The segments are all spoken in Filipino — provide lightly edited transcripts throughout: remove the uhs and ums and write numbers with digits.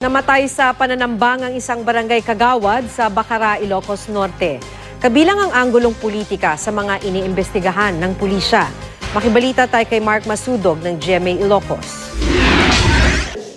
Namatay sa pananambang ang isang barangay kagawad sa Bacara, Ilocos Norte. Kabilang ang anggulong politika sa mga iniimbestigahan ng pulisya. Makibalita tayo kay Mark Masudog ng GMA Ilocos.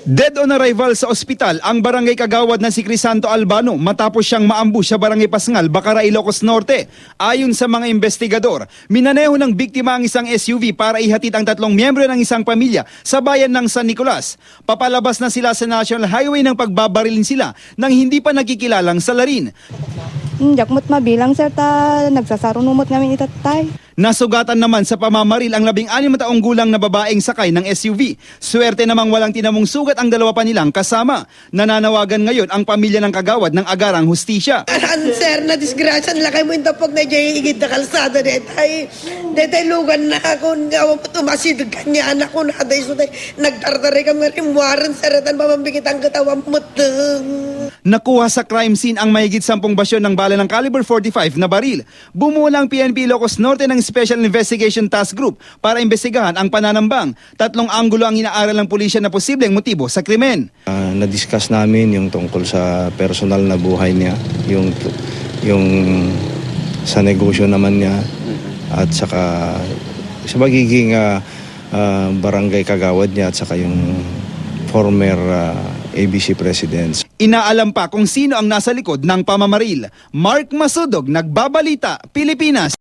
Dead on arrival sa ospital ang barangay kagawad na si Crisanto Albano matapos siyang maambush sa barangay Pasngal, Bacara, Ilocos Norte. Ayon sa mga investigador, minaneho ng biktima ang isang SUV para ihatid ang tatlong miyembro ng isang pamilya sa bayan ng San Nicolas. Papalabas na sila sa National Highway nang pagbabarilin sila ng hindi pa nakikilalang salarin. Jakmot mabilang sir ta nagsasarunumot ngamin itatay. Nasugatan naman sa pamamaril ang 16 na taong gulang na babaeng sakay ng SUV. Swerte namang walang tinamong sugat ang dalawa pa nilang kasama. Nananawagan ngayon ang pamilya ng kagawad ng agarang hustisya. Sir, na disgrasya nila kayo mo yung tapag na dyan igid na kalsada detay. Detay lugan na ako, tumasidog kanya anak ko na day so nagtartari kami rin waran saratan pamambigit ang katawang muteng. Nakuha sa crime scene ang mahigit 10 basyon ng bala ng caliber 45 na baril. Bumuo ang PNP Ilocos Norte ng Special Investigation Task Group para imbestigahan ang pananambang. 3 anggulo ang inaaral ng pulisya na posibleng motibo sa krimen. Na-discuss namin yung tungkol sa personal na buhay niya, yung sa negosyo naman niya, at saka sa magiging barangay kagawad niya, at saka yung former ABC presidents. Inaalam pa kung sino ang nasa likod ng pamamaril. Mark Masudog, Nagbabalita, Pilipinas.